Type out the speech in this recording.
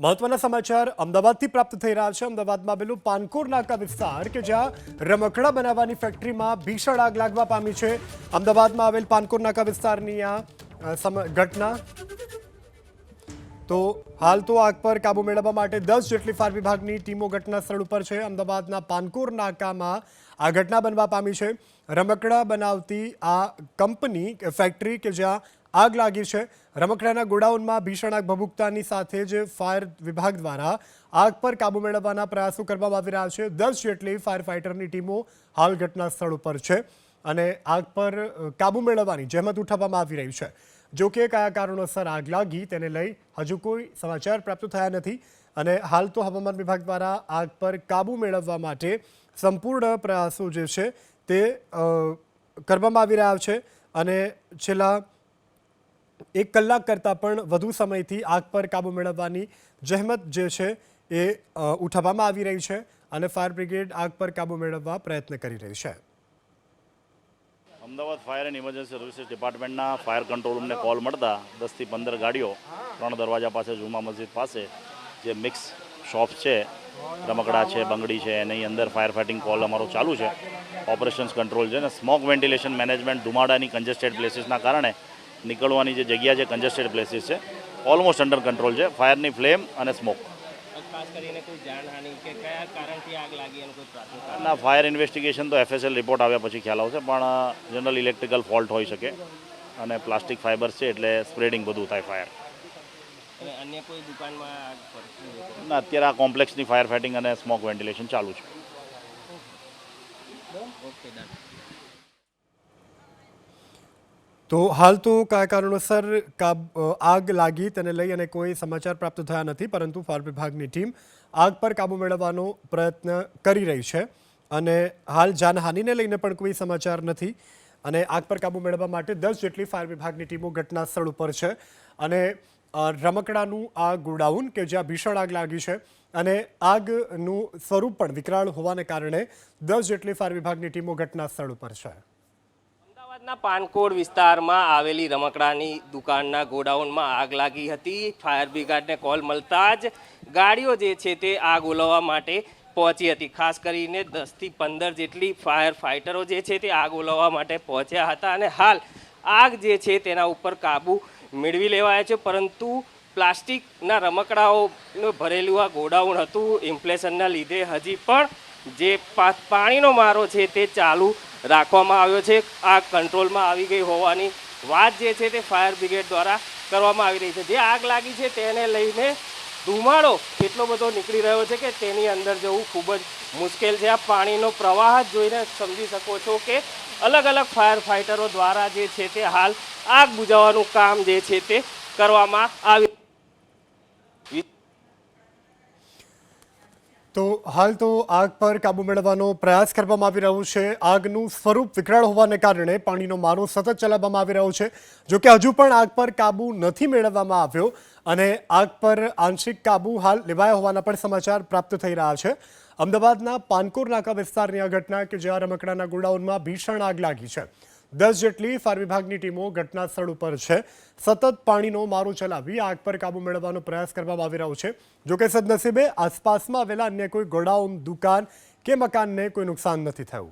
મહત્વના સમાચાર અમદાવાદથી પ્રાપ્ત થઈ રહ્યા છે। અમદાવાદમાં આવેલું પાનકોર નાકા વિસ્તાર કે જ્યાં રમકડા બનાવવાની ફેક્ટરીમાં ભીષણ આગ લાગવા પામી છે। અમદાવાદમાં આવેલ પાનકોર નાકા વિસ્તારની આ ઘટના તો હાલ તો આગ પર કાબુ મેળવવા માટે 10 જેટલી ફાયર વિભાગની ટીમો ઘટના સ્થળ ઉપર છે। અમદાવાદના પાનકોર નાકામાં આ ઘટના બનવા પામી છે। રમકડા બનાવતી આ કંપની ફેક્ટરી કે જ્યાં આગ લાગી છે। રમકડાના ગોડાઉનમાં ભીષણ આગ ભભૂકતાની સાથે જ ફાયર વિભાગ દ્વારા આગ પર કાબુ મેળવવાના પ્રયાસો કરવામાં આવી રહ્યા છે। 10 જેટલી ફાયર ફાઇટરની ટીમો હાલ ઘટના સ્થળ ઉપર છે અને આગ પર કાબુ મેળવવાની જહેમત ઉઠાવવામાં આવી રહી છે। જો કે કયા કારણોસર આગ લાગી તેને લઈ હજુ કોઈ સમાચાર પ્રાપ્ત થયા નથી અને હાલ તો હવામાન વિભાગ દ્વારા આગ પર કાબુ મેળવવા માટે સંપૂર્ણ પ્રયાસો જે છે તે કરવામાં આવી રહ્યા છે અને છેલ્લા 1 કલાક કરતાં પણ વધુ સમયથી આગ પર કાબુ મેળવવાની જહેમત જે છે એ ઉઠાવવામાં આવી રહી છે અને ફાયર બ્રિગેડ આગ પર કાબુ મેળવવા પ્રયત્ન કરી રહી છે। Ahmedabad fire and emergency services ડિપાર્ટમેન્ટના ફાયર કંટ્રોલ રૂમને કોલ મળતા 10 થી 15 ગાડીઓ 3 દરવાજા પાસે જુમા મસ્જિદ પાસે જે મિક્સ શોપ છે, રમકડા છે, બંગડી છે, એની અંદર ફાયર ફાઇટિંગ કોલ અમારો ચાલુ છે। ઓપરેશન્સ કંટ્રોલ છે ને સ્મોક વેન્ટિલેશન મેનેજમેન્ટ ધુમાડાની કન્જેસ્ટેડ પ્લેસીસના કારણે નીકળવાની જે જગ્યા છે કન્જેસ્ટેડ પ્લેસીસ છે ઓલમોસ્ટ અંડર કંટ્રોલ છે। ફાયરની ફ્લેમ અને સ્મોક ખાસ કરીને કોઈ જાનહાનિ કે કયા કારણથી આગ લાગી એનું કોઈ પ્રાથમિક કારણ ના ફાયર ઇન્વેસ્ટિગેશન તો FSL રિપોર્ટ આવ્યા પછી ખ્યાલ આવશે પણ જનરલ ઇલેક્ટ્રિકલ ફોલ્ટ હોઈ શકે અને પ્લાસ્ટિક ફાઇબર્સ છે એટલે સ્પ્રેડિંગ બધું થાય ફાયર। અને અન્ય કોઈ દુકાનમાં આગ પડતી ના અત્યારે આ કોમ્પ્લેક્સની ફાયર ફાઇટિંગ અને સ્મોક વેન્ટિલેશન ચાલુ છે। Okay done. તો હાલ તો કયા કારણોસર આગ લાગી તેને લઈ અને કોઈ સમાચાર પ્રાપ્ત થયા નથી પરંતુ ફાયર વિભાગની ટીમ આગ પર કાબુ મેળવવાનો પ્રયત્ન કરી રહી છે અને હાલ જાનહાનિને લઈને પણ કોઈ સમાચાર નથી અને આગ પર કાબુ મેળવવા માટે 10 જેટલી ફાયર વિભાગની ટીમો ઘટના સ્થળ ઉપર છે અને રમકડાનું આ ગોડાઉન કે જ્યાં ભીષણ આગ લાગી છે અને આગનું સ્વરૂપ પણ વિકરાળ હોવાને કારણે 10 જેટલી ફાયર વિભાગની ટીમો ઘટના સ્થળ ઉપર છે। અમદાવાદના પાનકોડ વિસ્તારમાં આવેલી રમકડાની દુકાનના ગોડાઉનમાં આગ લાગી હતી। ફાયર બ્રિગેડને કોલ મળતા જ ગાડીઓ જે છે તે આગ ઓલવવા માટે પહોંચી હતી। ખાસ કરીને 10 થી 15 જેટલી ફાયર ફાઇટરો જે છે તે આગ ઓલવવા માટે પહોંચ્યા હતા અને હાલ આગ જે છે તેના ઉપર કાબુ મેળવી લેવાયા છે પરંતુ પ્લાસ્ટિકના રમકડાઓ ભરેલું આ ગોડાઉન હતું ઇન્ફ્લેશનના લીધે હજી પણ જે પાણીનો મારો છે તે ચાલુ રાખવામાં આવ્યો છે। આગ કંટ્રોલમાં આવી ગઈ હોવાની વાત જે છે તે ફાયર બ્રિગેડ દ્વારા કરવામાં આવી રહી છે। જે આગ લાગી છે તેને લઈને ધુમાડો એટલો બધો નીકળી રહ્યો છે કે તેની અંદર જવું ખૂબ જ મુશ્કેલ છે। આ પાણીનો પ્રવાહ જ જોઈને સમજી શકો છો કે અલગ અલગ ફાયર ફાઇટરો દ્વારા જે છે તે હાલ આગ બુઝાવવાનું કામ જે છે તે કરવામાં આવી। તો હાલ તો આગ પર કાબુ મેળવવાનો પ્રયાસ કરવામાં આવી રહ્યો છે। આગનું સ્વરૂપ વિકરાળ હોવાને કારણે પાણીનો મારો સતત ચલાવવામાં આવી રહ્યો છે। જો કે હજુ પણ આગ પર કાબુ નથી મેળવવામાં આવ્યો અને આગ પર આંશિક કાબુ હાલ લેવાયા હોવાના પણ સમાચાર પ્રાપ્ત થઈ રહ્યા છે। અમદાવાદના પાનકોર નાકા વિસ્તારની આ ઘટના કે જ્યાં રમકડાના ગોડાઉનમાં ભીષણ આગ લાગી છે। 10 જેટલી ફાયર વિભાગની ટીમો ઘટના સ્થળ ઉપર છે। સતત પાણીનો મારો ચલાવી આગ પર કાબુ મેળવવાનો પ્રયાસ કરવામાં આવી રહ્યો છે। જોકે સદનસીબે આસપાસમાં આવેલા અન્ય કોઈ ગોડાઉન, દુકાન કે મકાનને કોઈ નુકસાન નથી થયું।